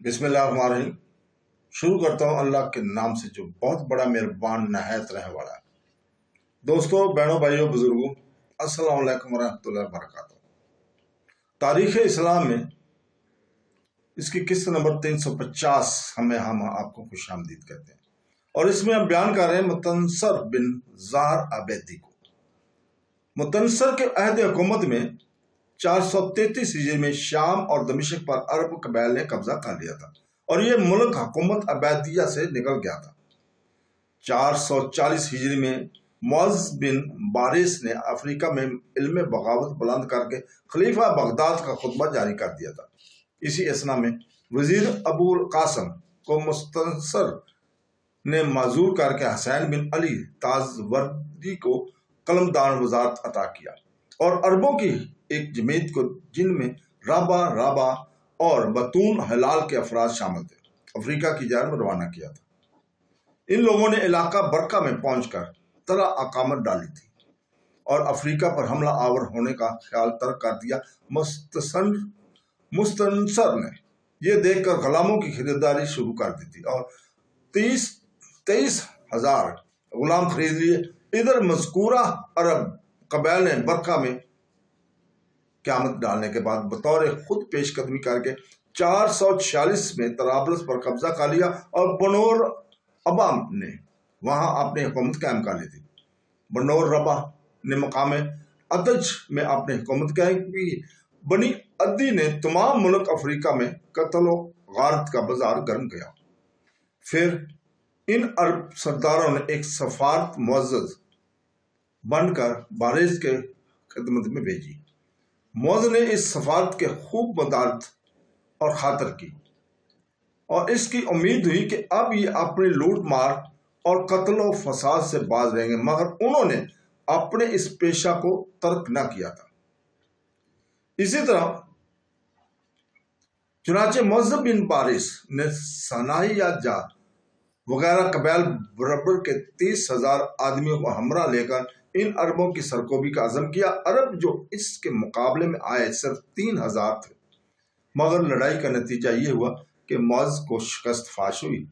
بسم اللہ الرحمن الرحیم۔ شروع کرتا ہوں اللہ کے نام سے جو بہت بڑا مہربان نہایت رحم والا ہے۔ دوستوں، بہنوں، بھائیوں، بزرگوں، السلام علیکم ورحمۃ اللہ وبرکاتہ۔ تاریخ اسلام میں اس کی قسط نمبر 350 ہم آپ کو خوش آمدید کہتے ہیں، اور اس میں ہم بیان کر رہے ہیں متنصر بن زہر عبیدی کو۔ متنصر کے عہد حکومت میں 433 ہجری میں شام اور دمشق پر عرب قبائل نے قبضہ کر لیا تھا، اور یہ ملک حکومت عبیدیہ سے نکل گیا تھا۔ 440 ہجری میں معز بن بارس نے افریقہ میں علم بغاوت بلند کر کے خلیفہ بغداد کا خطبہ جاری کر دیا تھا۔ اسی اثنا میں وزیر ابو القاسم کو مستنصر نے معزول کر کے حسین بن علی تازوردی کو قلمدان وزارت عطا کیا، اور عربوں کی ایک جماعت کو جن میں رابع اور بطون ہلال کے افراد شامل تھے، افریقہ کی جانب روانہ کیا تھا۔ ان لوگوں نے علاقہ برقہ میں پہنچ کر طرح اقامت ڈالی تھی اور افریقہ پر حملہ آور ہونے کا خیال ترک کر دیا۔ مستنصر نے یہ دیکھ کر غلاموں کی خریداری شروع کر دی تھی اور 23,000 غلام خرید لیے۔ ادھر مذکورہ عرب قبائل نے برقہ میں قیامت ڈالنے کے بعد بطور خود پیش قدمی کر کے 446 میں طرابلس پر قبضہ کر لیا، اور بنور ابا نے وہاں اپنی حکومت قائم کر لی تھی۔ بنور ربا نے مقام ادج میں اپنی حکومت قائم کی۔ بنی عدی نے تمام ملک افریقہ میں قتل و غارت کا بازار گرم کیا۔ پھر ان عرب سرداروں نے ایک سفارت معزز بن کر بارز کے خدمت میں بھیجی۔ معز نے اس سفارت کے خوب مدارت اور خاطر کی، اور اس کی امید ہوئی کہ اب یہ اپنی لوٹ مار اور قتل و فساد سے باز رہیں گے، مگر انہوں نے اپنے اس پیشہ کو ترک نہ کیا تھا۔ اسی طرح چنانچہ معز بن بارس نے سنائی یا جات وغیرہ قبائل بربر کے 30,000 آدمیوں کو ہمراہ لے کر ان عربوں کی سرکوبی کا عزم کیا۔ عرب جو اس کے مقابلے میں آئے صرف 3,000 تھے، مگر لڑائی کا نتیجہ یہ ہوا کہ معز کو شکست فاش ہوئی۔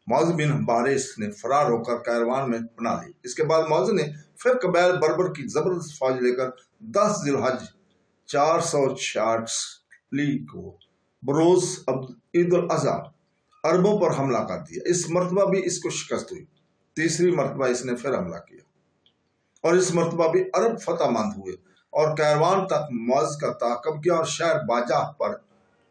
معز بن بارس نے فرار ہو کر کیروان میں پناہ لی۔ اس کے بعد معز نے پھر قبائل بربر کی زبردست فوج لے کر 10 ذی الحج 446 کو بروز عید الاضحیٰ عربوں پر حملہ کر دیا۔ اس مرتبہ بھی اس کو شکست ہوئی۔ تیسری مرتبہ اس نے پھر حملہ کیا، اور اس مرتبہ بھی عرب فتح مند ہوئے اور کیروان تک معز کا تعاقب کیا، اور شہر باجہ پر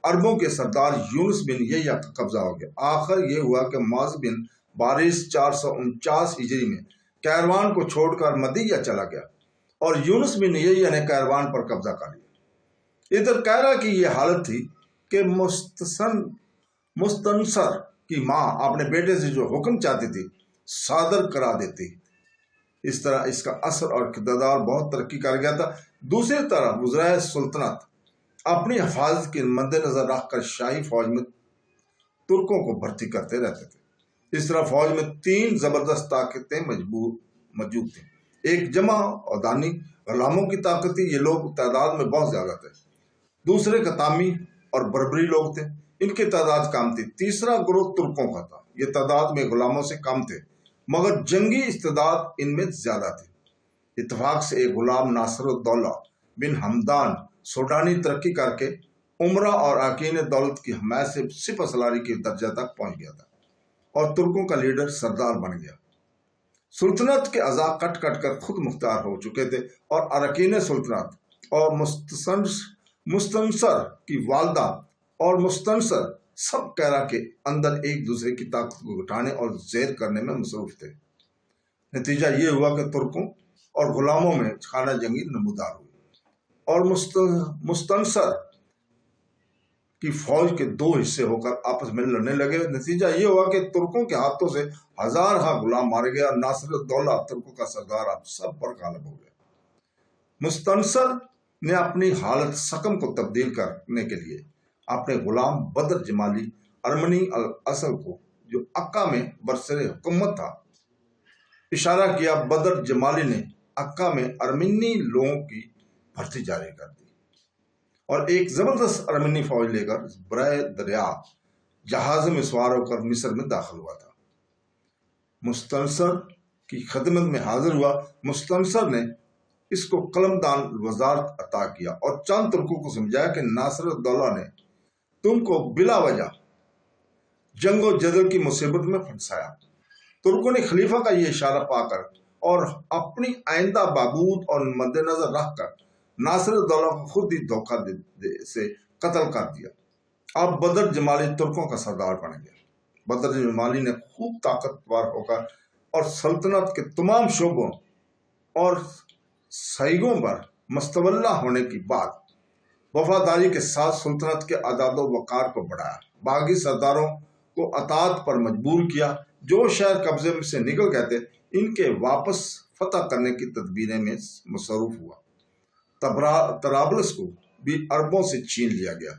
عربوں کے سردار یونس بن یحییٰ کا قبضہ ہو گیا۔ آخر یہ ہوا کہ معز بن بارس 449 ہجری میں کیروان کو چھوڑ کر مدیہ چلا گیا، اور یونس بن یحییٰ نے کیروان پر قبضہ کر لیا۔ ادھر کیرا کی یہ حالت تھی کہ مستنصر کی ماں اپنے بیٹے سے جو حکم چاہتی تھی صادر کرا دیتی۔ اس طرح اس کا اثر اور اقتدار بہت ترقی کر گیا تھا۔ دوسری طرف وزرائے سلطنت اپنی حفاظت کے مد نظر رکھ کر شاہی فوج میں ترکوں کو بھرتی کرتے رہتے تھے۔ اس طرح فوج میں 3 زبردست طاقتیں موجود تھیں۔ ایک جمع اور دانی غلاموں کی طاقت تھی، یہ لوگ تعداد میں بہت زیادہ تھے۔ دوسرے قطامی اور بربری لوگ تھے، ان کی تعداد کم تھی۔ تیسرا گروہ ترکوں کا تھا، یہ تعداد میں غلاموں سے کم تھے، مگر جنگی استعداد ان میں زیادہ تھی۔ اتفاق سے ایک غلام ناصر الدولہ بن حمدان سوڈانی ترقی کر کے عمرہ اور اراکین دولت کی حمایت سے سپہ سالاری کے درجہ تک پہنچ گیا تھا، اور ترکوں کا لیڈر سردار بن گیا۔ سلطنت کے اعضاء کٹ کٹ کر خود مختار ہو چکے تھے، اور اراکین سلطنت اور مستنصر کی والدہ اور مستنصر سب کیرا کے اندر ایک دوسرے کی طاقت کو گھٹانے اور زیر کرنے میں مصروف تھے۔ نتیجہ یہ ہوا کہ ترکوں اور غلاموں میں خانہ جنگی نمودار ہوئی، اور مستنصر کی فوج کے 2 حصے ہو کر آپس میں لڑنے لگے۔ نتیجہ یہ ہوا کہ ترکوں کے ہاتھوں سے 1000 غلام مارے گئے، اور ناصر الدولہ ترکوں کا سردار اب سب پر غالب ہو گیا۔ مستنصر نے اپنی حالت سقم کو تبدیل کرنے کے لیے اپنے غلام بدر جمالی ارمنی الاصل کو، جو عکا میں برسر حکومت تھا، اشارہ کیا۔ بدر جمالی نے عکا میں ارمنی لوگوں کی بھرتی جاری کر دی، اور ایک زبردست ارمنی فوج لے کر برائے دریا جہاز میں سوار ہو کر مصر میں داخل ہوا تھا۔ مستنصر کی خدمت میں حاضر ہوا۔ مستنصر نے اس کو قلمدان وزارت عطا کیا اور چند ترکوں کو سمجھایا کہ ناصر الدولہ نے تم کو بلا وجہ جنگ و جدل کی مصیبت میں پھنسایا۔ ترکوں نے خلیفہ کا یہ اشارہ پا کر اور اپنی آئندہ بہبود اور مد نظر رکھ کر ناصر الدولہ کو خود ہی دھوکہ سے قتل کر دیا۔ اب بدر جمالی ترکوں کا سردار بن گیا۔ بدر جمالی نے خوب طاقتور ہو کر اور سلطنت کے تمام شعبوں اور سائیگوں پر مستولہ ہونے کی بعد وفاداری کے ساتھ سلطنت کے اعداد و وقار کو بڑھایا، باغی سرداروں کو اطاعت پر مجبور کیا۔ جو شہر قبضے سے نکل گئے تھے ان کے واپس فتح کرنے کی تدبیریں میں مصروف ہوا۔ طرابلس کو بھی عربوں سے چھین لیا گیا۔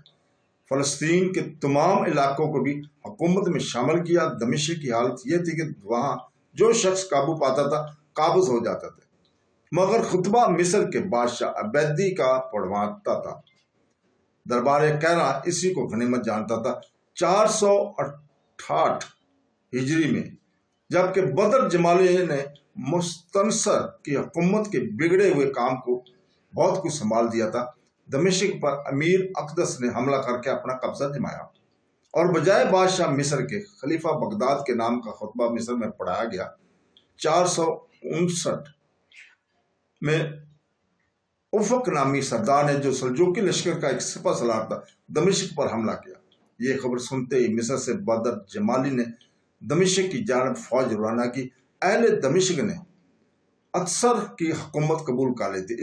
فلسطین کے تمام علاقوں کو بھی حکومت میں شامل کیا۔ دمشق کی حالت یہ تھی کہ وہاں جو شخص قابو پاتا تھا قابض ہو جاتا تھا، مگر خطبہ مصر کے بادشاہ عبیدی کا پڑھواتا تھا۔ دربار قاہرہ اسی کو غنیمت جانتا تھا۔ 468 ہجری میں جبکہ بدر جمالی نے مستنصر کی حکومت کے بگڑے ہوئے کام کو بہت کچھ سنبھال دیا تھا، دمشق پر امیر اقدس نے حملہ کر کے اپنا قبضہ جمایا اور بجائے بادشاہ مصر کے خلیفہ بغداد کے نام کا خطبہ مصر میں پڑھایا گیا۔ 459 میں افق نامی سردار نے، جو سلجوقی لشکر کا ایک سپہ سالار تھا، دمشق پر حملہ کیا۔ یہ خبر سنتے ہی مصر سے بدر جمالی نے دمشق کی جانب فوج روانہ کی۔ اہل دمشق نے اکثر کی حکومت قبول کر لی تھی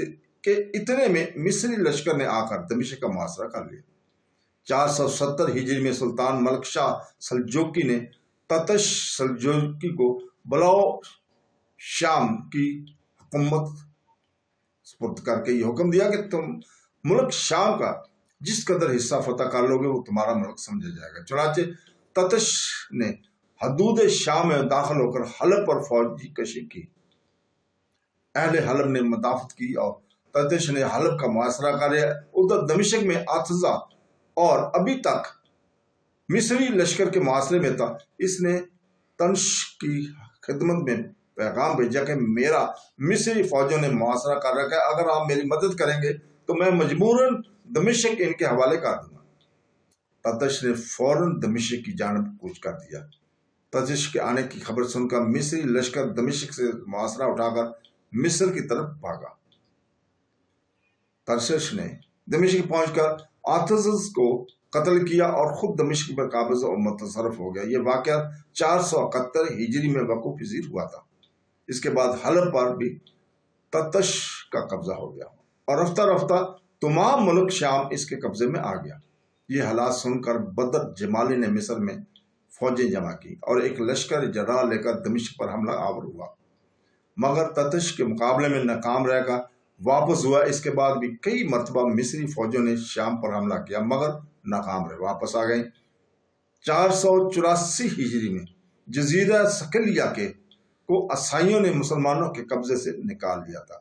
کہ اتنے میں مصری لشکر نے آ کر دمشق کا محاصرہ کر لیا۔ 470 ہجری میں سلطان ملک شاہ سلجوقی نے تتش سلجوقی کو بلاؤ شام کی حکومت سپرد کر کے یہ حکم دیا کہ تم ملک شام کا جس قدر حصہ فتح کر لو گے وہ تمہارا ملک سمجھا جائے گا۔ چنانچہ تتش نے حدود شام میں داخل ہو کر حلب پر فوجی کشی کی۔ اہل حلب نے مدافعت کی اور تتش نے حلب کا محاصرہ کر لیا۔ ادھر دمشق میں آتزہ اور ابھی تک مصری لشکر کے محاصرے میں تھا۔ اس نے تنش کی خدمت میں پیغام بھیجا کہ میرا مصری فوجوں نے محاصرہ کر رکھا ہے، اگر آپ میری مدد کریں گے تو میں مجبوراً دمشق ان کے حوالے کر دوں گا۔ تتش نے فوراً دمشق کی جانب کوچ کر دیا۔ تتش کے آنے کی خبر سن کر مصری لشکر دمشق سے محاصرہ اٹھا کر مصر کی طرف بھاگا۔ ترشش نے دمشق پہنچ کر آتزز کو قتل کیا اور خود دمشق پر قابض اور متصرف ہو گیا۔ یہ واقعہ 471 ہجری میں وقوع پذیر ہوا تھا۔ اس کے بعد حلب پر بھی تتش کا قبضہ ہو گیا اور رفتہ رفتہ تمام ملک شام اس کے قبضے میں آ گیا۔ یہ حالات سن کر بدر جمالی نے مصر میں فوجیں جمع کی اور ایک لشکر جرار لے کر دمشق پر حملہ آور ہوا، مگر تتش کے مقابلے میں ناکام رہ کر واپس ہوا۔ اس کے بعد بھی کئی مرتبہ مصری فوجوں نے شام پر حملہ کیا مگر ناکام رہے، واپس آ گئیں۔ 484 ہجری میں جزیرہ سکلیہ کو عیسائیوں نے مسلمانوں کے قبضے سے نکال لیا تھا۔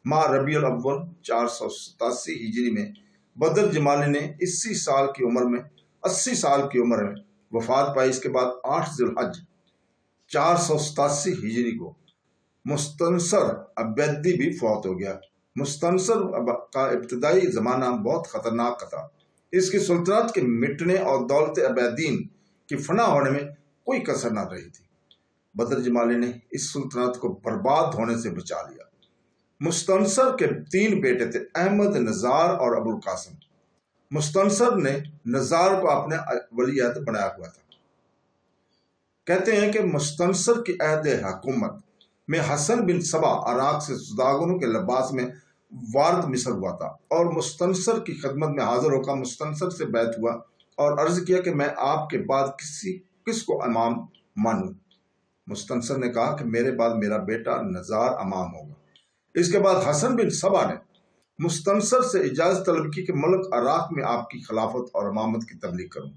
ماہ ربیع الاول 487 ہجری میں بدر جمالی نے 80 سال کی عمر میں وفات پائی۔ اس کے بعد 8 ذی الحج 487 ہجری کو مستنصر عبیدی بھی فوت ہو گیا۔ مستنصر کا ابتدائی زمانہ بہت خطرناک تھا۔ اس کی سلطنت کے مٹنے اور دولت عبیدین کی فنا ہونے میں کوئی کسر نہ رہی تھی۔ بدر جمالی نے اس سلطنت کو برباد ہونے سے بچا لیا۔ مستنصر کے 3 بیٹے تھے، احمد، نزار اور ابو القاسم۔ مستنصر نے نزار کو اپنے ولی عہد بنایا ہوا تھا۔ کہتے ہیں کہ مستنصر کی عہد حکومت میں حسن بن سبا عراق سے سوداگروں کے لباس میں وارد مصر ہوا تھا اور مستنصر کی خدمت میں حاضر ہو کر مستنصر سے بیعت ہوا اور عرض کیا کہ میں آپ کے بعد کس کو امام مانوں؟ مستنصر نے کہا کہ میرے بعد میرا بیٹا نزار امام ہوگا۔ اس کے بعد حسن بن سبا نے مستنصر سے اجازت طلب کی کہ ملک عراق میں آپ کی خلافت اور امامت کی تبلیغ کروں۔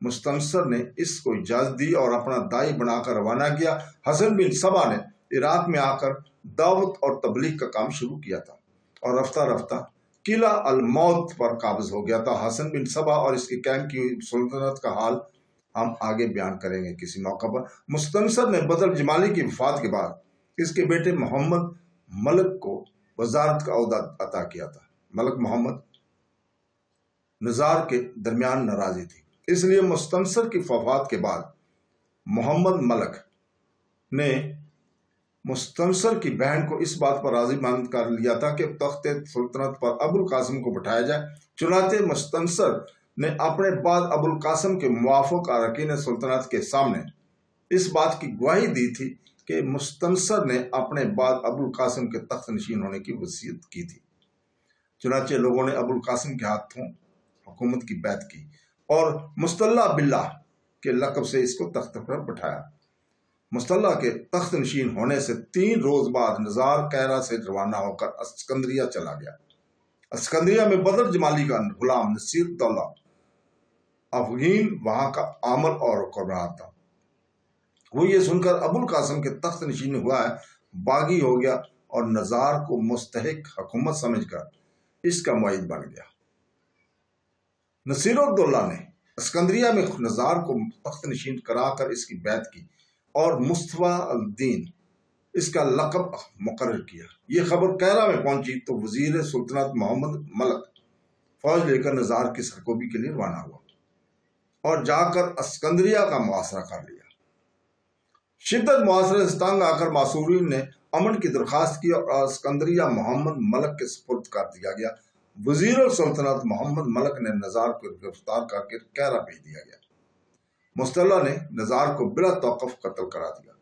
مستنصر نے اس کو اجازت دی اور اپنا دائی بنا کر روانہ کیا۔ حسن بن سبا نے عراق میں آ کر دعوت اور تبلیغ کا کام شروع کیا تھا اور رفتہ رفتہ قلعہ الموت پر قابض ہو گیا تھا۔ حسن بن صبا اور اس کے قائم کی ہوئی سلطنت کا حال ہم آگے بیان کریں گے کسی موقع پر۔ مستنصر نے بدر جمالی کی وفات کے بعد اس کے بیٹے محمد ملک کو وزارت کا عہدہ عطا کیا تھا۔ ملک محمد نزار کے درمیان ناراضی تھی، اس لیے مستنصر کی وفات کے بعد محمد ملک نے مستنصر کی بہن کو اس بات پر راضی مند کر لیا تھا کہ تخت سلطنت پر ابو القاسم کو بٹھایا جائے۔ چنانچہ مستنصر نے اپنے بعد ابو القاسم کے موافق اراکین سلطنت کے سامنے اس بات کی گواہی دی تھی کہ مستنصر نے اپنے بعد ابو القاسم کے تخت نشین ہونے کی وصیت کی تھی۔ چنانچہ لوگوں نے ابو القاسم کے ہاتھوں حکومت کی بیعت کی اور مستلح باللہ کے لقب سے اس کو تخت پر بٹھایا۔ مستلح کے تخت نشین ہونے سے 3 روز بعد نزار قاہرہ سے روانہ ہو کر اسکندریہ چلا گیا۔ اسکندریہ میں بدر جمالی کا غلام نصیر الدولہ افغین وہاں کا عامل اور حکمران تھا۔ وہ یہ سن کر ابو القاسم کے تخت نشین ہوا ہے باغی ہو گیا اور نزار کو مستحق حکومت سمجھ کر اس کا معید بن گیا۔ نصیر الدولہ نے اسکندریہ میں نزار کو تخت نشین کرا کر اس کی بیعت کی اور مصطفیٰ الدین اس کا لقب مقرر کیا۔ یہ خبر قاہرہ میں پہنچی تو وزیر سلطنت محمد ملک فوج لے کر نزار کی سرکوبی کے لیے روانہ ہوا اور جا کر اسکندریہ کا محاصرہ کر لیا۔ شدت محاصرے سے تنگ آ کر معصورین نے امن کی درخواست کی اور اسکندریہ محمد ملک کے سپرد کر دیا گیا۔ وزیر السلطنت محمد ملک نے نزار کو گرفتار کر کے قاہرہ بھیج دیا گیا۔ مستلح نے نزار کو بلا توقف قتل کرا دیا۔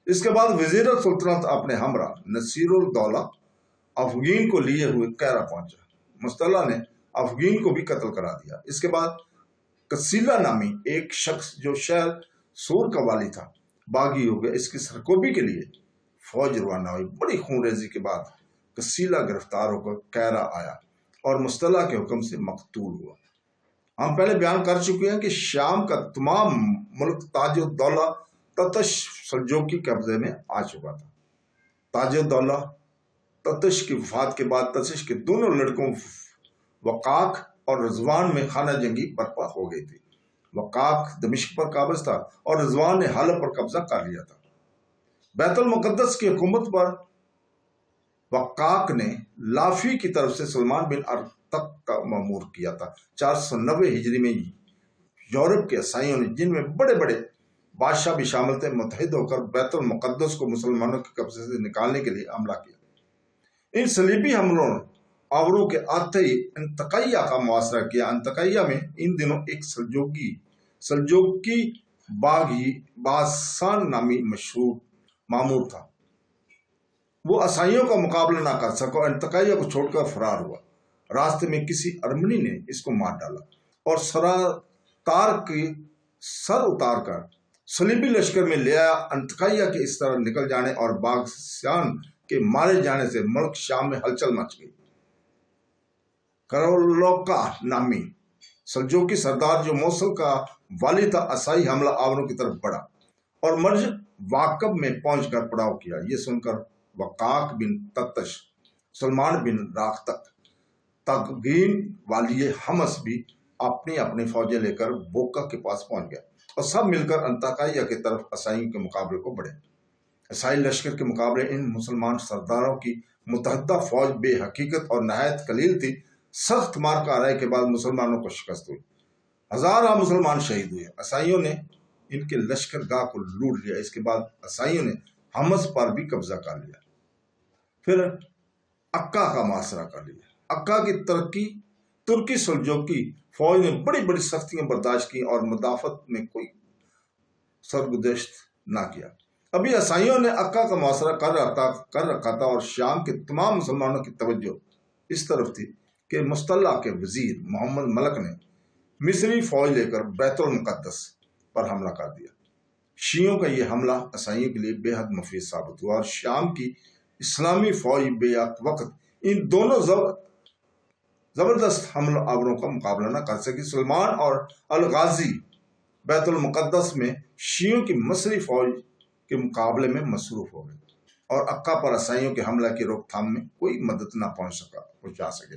اس کے بعد وزیر السلطنت اپنے ہمراہ نصیر الدولہ افغین کو لیے ہوئے قاہرہ پہنچا۔ مستلح نے افغین کو بھی قتل کرا دیا۔ اس کے بعد کسیلہ نامی ایک شخص جو شہر سور کا والی تھا باغی ہو گیا۔ اس کی سرکوبی کے لیے فوج روانہ ہوئی۔ بڑی خونریزی کے بعد کسیلہ گرفتار ہو کر قاہرہ آیا اور مستلح کے حکم سے مقتول ہوا۔ ہم پہلے بیان کر چکے ہیں کہ شام کا تمام ملک تاج الدولہ تتش سلجوقی قبضے میں آ چکا تھا۔ تاج الدولہ تتش کی وفات کے بعد تتش کے دونوں لڑکوں وقاق اور رضوان میں خانہ جنگی برپا ہو گئی تھی۔ وقاق دمشق پر قابض تھا اور رضوان نے حلب پر قبضہ کر لیا تھا۔ بیت المقدس کی حکومت پر وقاق نے لافی کی طرف سے سلمان بن ارتق کا مأمور کیا تھا۔ 490 ہجری میں یورپ کے عیسائیوں نے، جن میں بڑے بڑے بادشاہ بھی شامل تھے، متحد ہو کر بیت المقدس کو مسلمانوں کے قبضے سے نکالنے کے لیے حملہ کیا۔ ان صلیبی حملوں نے آوروں کے آتے ہی انطاکیہ کا محاصرہ کیا۔ انطاکیہ میں ان دنوں ایک سلجوقی باغی باسان نامی مشہور مامور تھا۔ وہ عیسائیوں کا مقابلہ نہ کر سکا اور انطاکیہ کو چھوڑ کر فرار ہوا۔ راستے میں کسی ارمنی نے اس کو مار ڈالا اور سراتار کی سر اتار کر صلیبی لشکر میں لے آیا۔ انطاکیہ کے اس طرح نکل جانے اور باغسان کے مارے جانے سے ملک شام میں ہلچل مچ گئی۔ کرولوکا نامی سلجوقی سردار جو موصل کا والی تھا، عیسائی حملہ آوروں کی طرف بڑھا اور مرج واقب میں پہنچ کر پڑاؤ کیا۔ یہ سن کر وقاق بن تتش، سلمان بن راختق، تغین والی حمص بھی اپنی اپنی فوجیں لے کر بوکا کے پاس پہنچ گیا اور سب مل کر انطاکیہ کی طرف عیسائیوں کے مقابلے کو بڑھے۔ عیسائی لشکر کے مقابلے ان مسلمان سرداروں کی متحدہ فوج بے حقیقت اور نہایت قلیل تھی۔ سخت مار کاروائی کے بعد مسلمانوں کو شکست ہوئی، ہزارہ مسلمان شہید ہوئے۔ عیسائیوں نے ان کے لشکر گاہ کو لوٹ لیا۔ اس کے بعد عیسائیوں نے حمص پر بھی قبضہ کر لیا، پھر عکا کا محاصرہ کر لیا۔ عکا کی ترکی سلجوقی فوج نے بڑی بڑی سختیاں برداشت کی اور مدافعت میں کوئی سرگزشت نہ کیا۔ ابھی عیسائیوں نے عکا کا محاصرہ کر رکھا تھا اور شام کے تمام مسلمانوں کی توجہ اس طرف تھی کہ مستلح کے وزیر محمد ملک نے مصری فوج لے کر بیت المقدس پر حملہ کر دیا۔ شیعوں کا یہ حملہ عیسائیوں کے لیے بے حد مفید ثابت ہوا اور شام کی اسلامی فوج بے وقت ان دونوں زبردست حملہ آوروں کا مقابلہ نہ کر سکی۔ سلمان اور الغازی بیت المقدس میں شیعوں کی مصری فوج کے مقابلے میں مصروف ہو گئے اور عکا پر عیسائیوں کے حملہ کی روک تھام میں کوئی مدد نہ پہنچا سکے۔